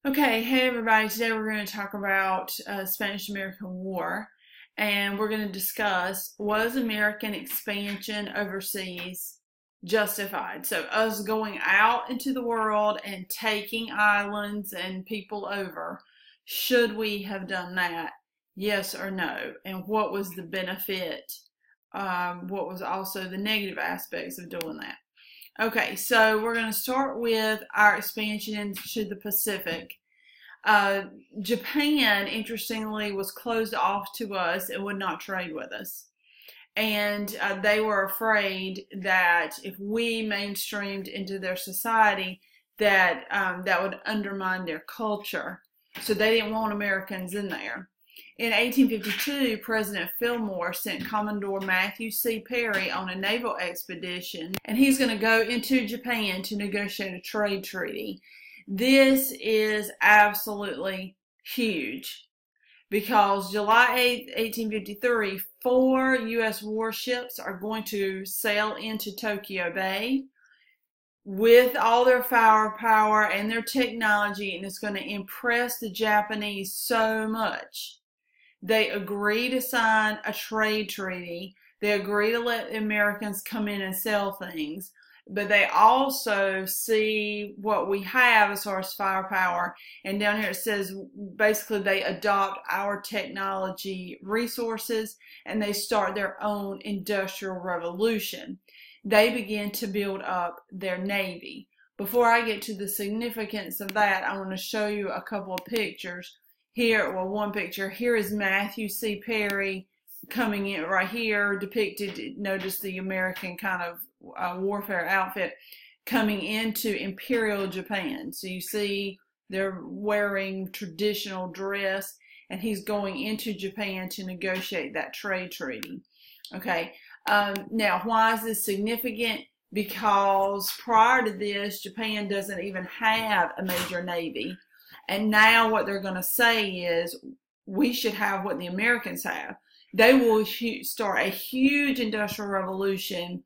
Okay, hey everybody. Today we're going to talk about Spanish-American War, and we're going to discuss, was American expansion overseas justified? So us going out into the world and taking islands and people over, should we have done that? Yes or no? And what was the benefit? What was also the negative aspects of doing that? Okay, so we're going to start with our expansion into the Pacific. Uh, Japan, interestingly, was closed off to us and would not trade with us. And they were afraid that if we mainstreamed into their society, that would undermine their culture. So they didn't want Americans in there. In 1852, President Fillmore sent Commodore Matthew C. Perry on a naval expedition, and he's going to go into Japan to negotiate a trade treaty. This is absolutely huge because July 8th, 1853, 4 U.S. warships are going to sail into Tokyo Bay with all their firepower and their technology, and it's going to impress the Japanese so much. They agree to sign a trade treaty. They agree to let the Americans come in and sell things. But they also see what we have as far as firepower. And down here it says basically they adopt our technology resources and they start their own industrial revolution. They begin to build up their Navy. Before I get to the significance of that, I want to show you a couple of pictures. Here, well, one picture. Here is Matthew C. Perry coming in right here, depicted. Notice the American kind of warfare outfit coming into Imperial Japan. So you see they're wearing traditional dress, and he's going into Japan to negotiate that trade treaty. Okay. Now, why is this significant? Because prior to this, Japan doesn't even have a major navy. And now what they're going to say is we should have what the Americans have. They will start a huge industrial revolution,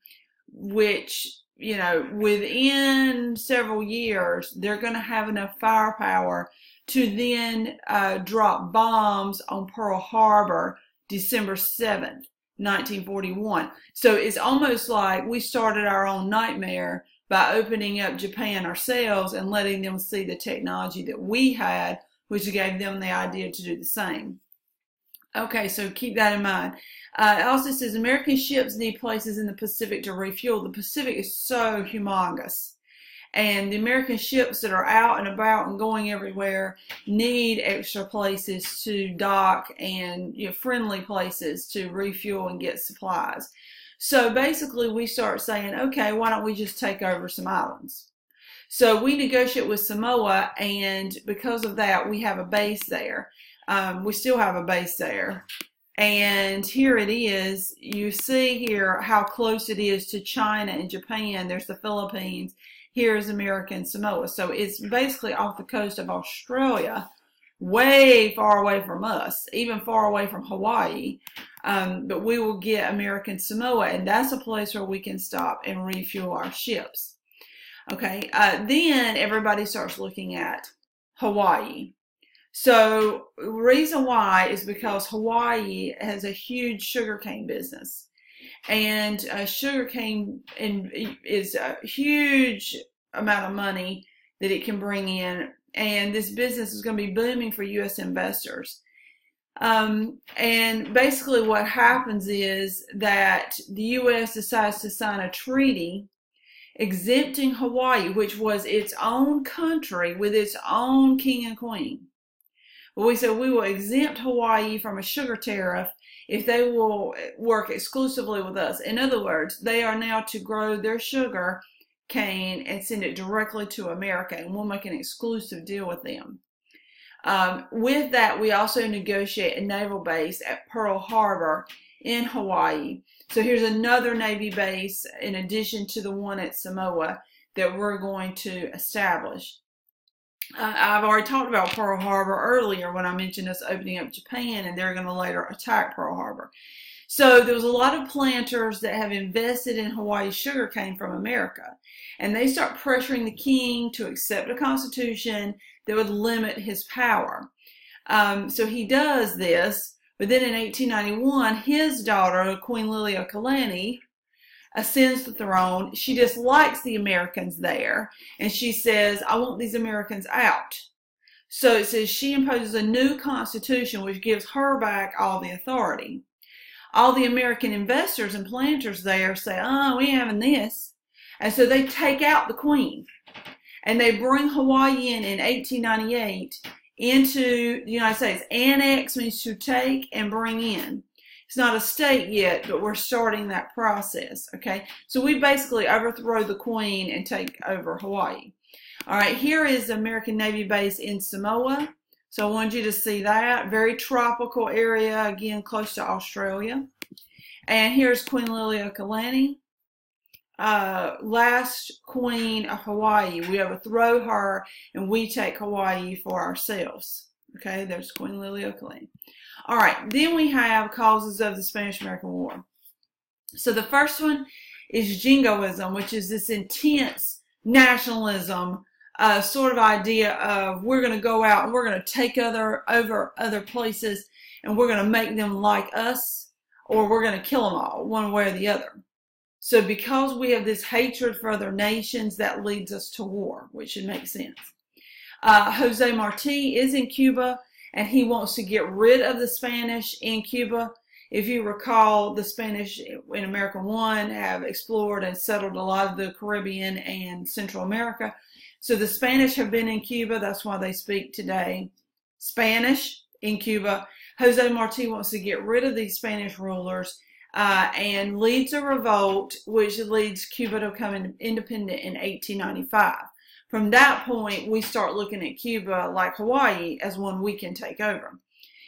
which, you know, within several years, they're going to have enough firepower to then drop bombs on Pearl Harbor December 7th, 1941. So it's almost like we started our own nightmare by opening up Japan ourselves and letting them see the technology that we had, which gave them the idea to do the same. Okay, so keep that in mind. It also says American ships need places in the Pacific to refuel. The Pacific is so humongous. And the American ships that are out and about and going everywhere need extra places to dock and, you know, friendly places to refuel and get supplies. So basically we start saying, okay, why don't we just take over some islands? So we negotiate with Samoa, and because of that, we have a base there. We still have a base there. And here it is. You see here how close it is to China and Japan. There's the Philippines. Here's American Samoa. So it's basically off the coast of Australia, way far away from us, even far away from Hawaii. But we will get American Samoa, and that's a place where we can stop and refuel our ships. Okay, then everybody starts looking at Hawaii. So the reason why is because Hawaii has a huge sugarcane business. And sugarcane is a huge amount of money that it can bring in. And this business is going to be booming for U.S. investors. And basically what happens is that the U.S. decides to sign a treaty exempting Hawaii, which was its own country with its own king and queen. We said we will exempt Hawaii from a sugar tariff if they will work exclusively with us. In other words, they are now to grow their sugar cane and send it directly to America, and we'll make an exclusive deal with them. With that, we also negotiate a naval base at Pearl Harbor in Hawaii. So here's another Navy base in addition to the one at Samoa that we're going to establish. I've already talked about Pearl Harbor earlier when I mentioned us opening up Japan, and they're going to later attack Pearl Harbor. So there was a lot of planters that have invested in Hawaii sugarcane from America, and they start pressuring the king to accept a constitution that would limit his power. So he does this, but then in 1891, his daughter, Queen Liliuokalani, ascends the throne. She dislikes the Americans there, and she says, I want these Americans out. So it says she imposes a new constitution which gives her back all the authority. All the American investors and planters there say, oh, we ain't having this. And so they take out the queen. And they bring Hawaii in 1898 into the United States. Annex means to take and bring in. It's not a state yet, but we're starting that process, okay? So we basically overthrow the queen and take over Hawaii. All right, here is the American Navy base in Samoa. So I wanted you to see that. Very tropical area, again, close to Australia. And here's Queen Liliuokalani, last queen of Hawaii. We overthrow her, and we take Hawaii for ourselves. Okay, there's Queen Liliuokalani. All right, then we have causes of the Spanish-American War. So the first one is jingoism, which is this intense nationalism, sort of idea of we're going to go out and we're going to take over other places, and we're going to make them like us, or we're going to kill them all, one way or the other. So because we have this hatred for other nations, that leads us to war, which should make sense. Jose Marti is in Cuba, and he wants to get rid of the Spanish in Cuba. If you recall, the Spanish in America I have explored and settled a lot of the Caribbean and Central America. So the Spanish have been in Cuba. That's why they speak today Spanish in Cuba. Jose Marti wants to get rid of these Spanish rulers and leads a revolt, which leads Cuba to become independent in 1895. From that point, we start looking at Cuba, like Hawaii, as one we can take over.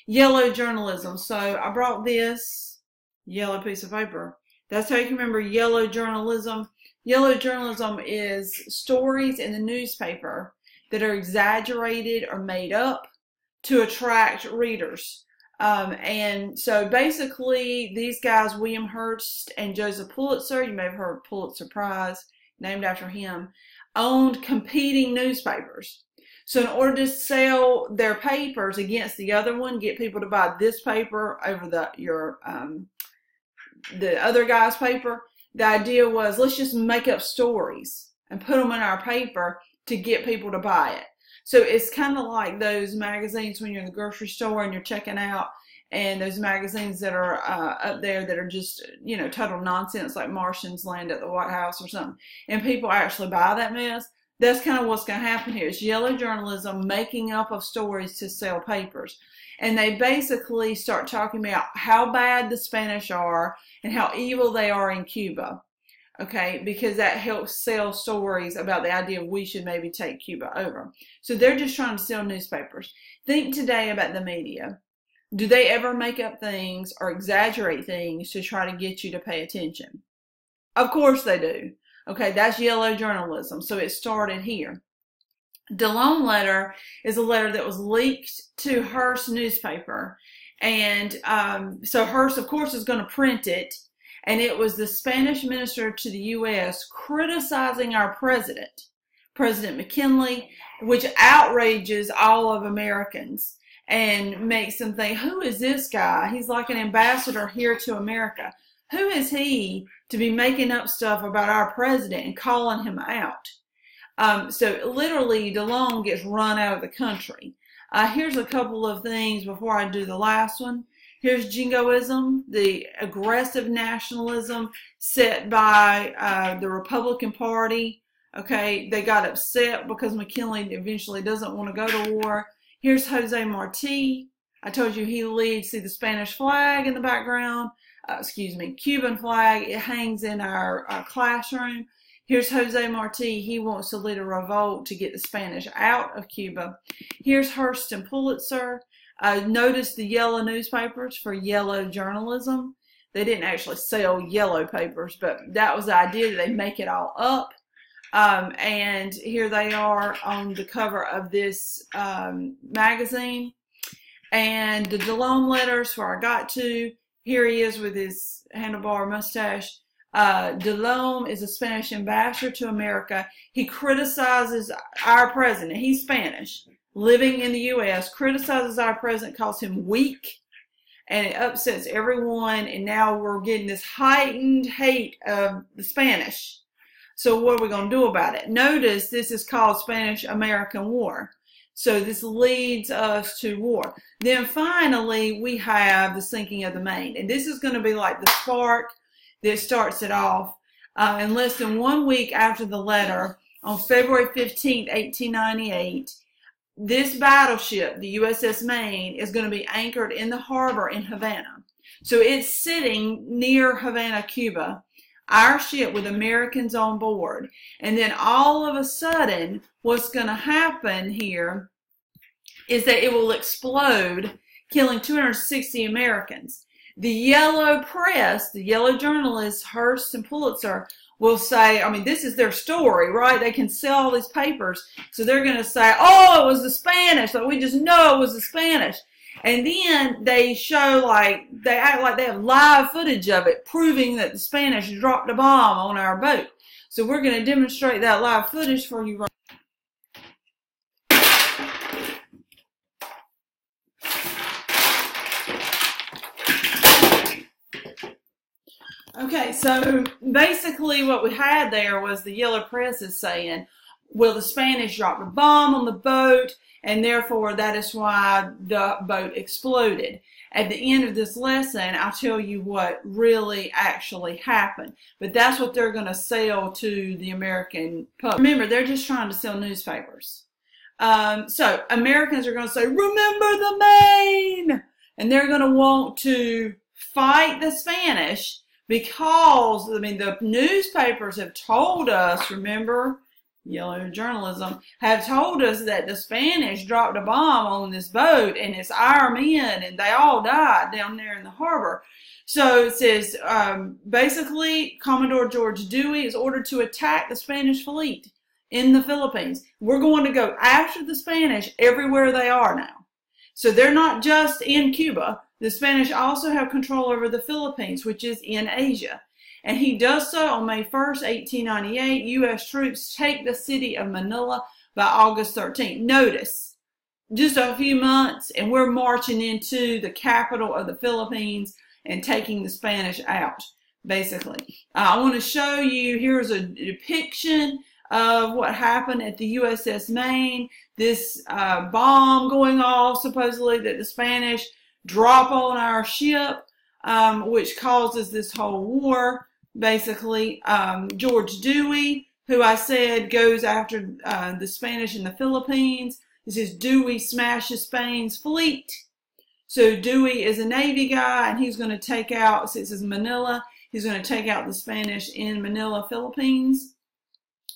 Yellow journalism. So I brought this yellow piece of paper. That's how you can remember yellow journalism. Yellow journalism is stories in the newspaper that are exaggerated or made up to attract readers. And so basically, these guys, William Hearst and Joseph Pulitzer, you may have heard Pulitzer Prize, named after him, owned competing newspapers. So in order to sell their papers against the other one, get people to buy this paper over the other guy's paper, the idea was, let's just make up stories and put them in our paper to get people to buy it. So it's kind of like those magazines when you're in the grocery store and you're checking out, and those magazines that are up there that are just, you know, total nonsense, like Martians land at the White House or something, and people actually buy that mess. That's kind of what's going to happen here. It's yellow journalism, making up of stories to sell papers. And they basically start talking about how bad the Spanish are and how evil they are in Cuba. Okay, because that helps sell stories about the idea of we should maybe take Cuba over. So they're just trying to sell newspapers. Think today about the media. Do they ever make up things or exaggerate things to try to get you to pay attention? Of course they do. Okay, that's yellow journalism. So it started here. DeLone letter is a letter that was leaked to Hearst newspaper. And so Hearst, of course, is going to print it. And it was the Spanish minister to the U.S. criticizing our president, President McKinley, which outrages all of Americans and makes them think, who is this guy? He's like an ambassador here to America. Who is he to be making up stuff about our president and calling him out? So literally, DeLone gets run out of the country. Here's a couple of things before I do the last one. Here's jingoism, the aggressive nationalism set by the Republican Party. Okay, they got upset because McKinley eventually doesn't want to go to war. Here's Jose Marti. I told you he leads. See the Spanish flag in the background? Cuban flag. It hangs in our classroom. Here's Jose Marti. He wants to lead a revolt to get the Spanish out of Cuba. Here's Hearst and Pulitzer. Notice the yellow newspapers for yellow journalism. They didn't actually sell yellow papers, but that was the idea, that they make it all up. And here they are on the cover of this magazine. And the DeLone letters, where I got to, here he is with his handlebar mustache. DeLone is a Spanish ambassador to America. He criticizes our president. He's Spanish. living in the U.S., criticizes our president, calls him weak, and it upsets everyone, and now we're getting this heightened hate of the Spanish. So what are we going to do about it? Notice this is called Spanish-American War. So this leads us to war. Then finally, we have the sinking of the Maine. And this is going to be like the spark that starts it off. In less than 1 week after the letter, on February 15, 1898, this battleship, the USS Maine, is going to be anchored in the harbor in Havana. So it's sitting near Havana, Cuba, our ship with Americans on board. And then all of a sudden, what's going to happen here is that it will explode, killing 260 Americans. The yellow press, the yellow journalists, Hearst and Pulitzer, will say, I mean, this is their story, right? They can sell all these papers. So they're going to say, oh, it was the Spanish. Like, we just know it was the Spanish. And then they show, like, they act like they have live footage of it, proving that the Spanish dropped a bomb on our boat. So we're going to demonstrate that live footage for you right. Okay, so basically what we had there was the yellow press is saying, well, the Spanish dropped a bomb on the boat, and therefore that is why the boat exploded. At the end of this lesson, I'll tell you what really actually happened. But that's what they're going to sell to the American public. Remember, they're just trying to sell newspapers. So Americans are going to say, remember the Maine! And they're going to want to fight the Spanish because, I mean, the newspapers have told us, remember, yellow journalism, have told us that the Spanish dropped a bomb on this boat and it's our men and they all died down there in the harbor. So it says, basically, Commodore George Dewey is ordered to attack the Spanish fleet in the Philippines. We're going to go after the Spanish everywhere they are now. So they're not just in Cuba. The Spanish also have control over the Philippines, which is in Asia. And he does so on May 1st, 1898. U.S. troops take the city of Manila by August 13th. Notice, just a few months, and we're marching into the capital of the Philippines and taking the Spanish out, basically. I want to show you, here's a depiction of what happened at the USS Maine. This bomb going off, supposedly, that the Spanish drop on our ship, which causes this whole war. Basically, George Dewey, who I said goes after the Spanish in the Philippines. This is Dewey smashes Spain's fleet. So Dewey is a Navy guy, and he's going to take out, since it's Manila, he's going to take out the Spanish in Manila, Philippines.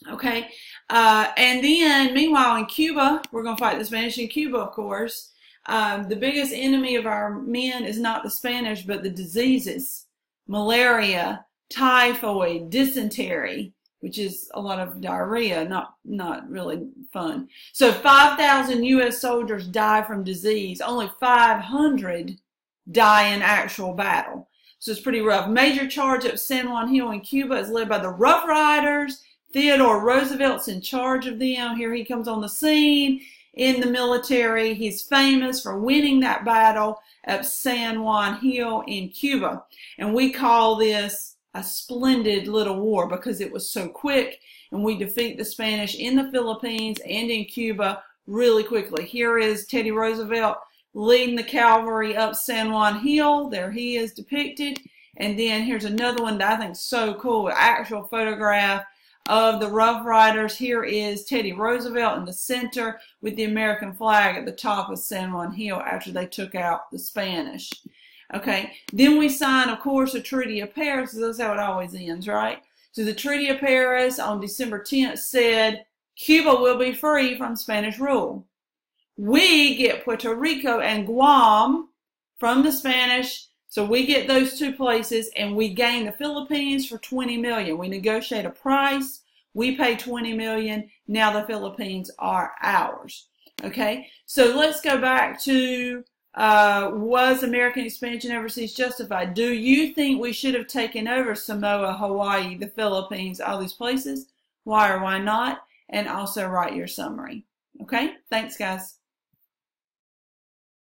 Okay, and then, meanwhile, in Cuba, we're going to fight the Spanish in Cuba, of course. The biggest enemy of our men is not the Spanish, but the diseases. Malaria, typhoid, dysentery, which is a lot of diarrhea, not really fun. So 5,000 U.S. soldiers die from disease. Only 500 die in actual battle. So it's pretty rough. Major charge at San Juan Hill in Cuba is led by the Rough Riders. Theodore Roosevelt's in charge of them. Here he comes on the scene in the military. He's famous for winning that battle at San Juan Hill in Cuba. And we call this a splendid little war because it was so quick, and we defeat the Spanish in the Philippines and in Cuba really quickly. Here is Teddy Roosevelt leading the cavalry up San Juan Hill. There he is depicted. And then here's another one that I think is so cool, an actual photograph of the Rough Riders. Here is Teddy Roosevelt in the center with the American flag at the top of San Juan Hill after they took out the Spanish. Okay, then we sign, of course, the Treaty of Paris. That's how it always ends, right? So the Treaty of Paris on December 10th said Cuba will be free from Spanish rule. We get Puerto Rico and Guam from the Spanish. So we get those two places, and we gain the Philippines for $20 million. We negotiate a price. We pay $20 million. Now the Philippines are ours. Okay, so let's go back to was American expansion overseas justified? Do you think we should have taken over Samoa, Hawaii, the Philippines, all these places? Why or why not? And also write your summary. Okay, thanks, guys.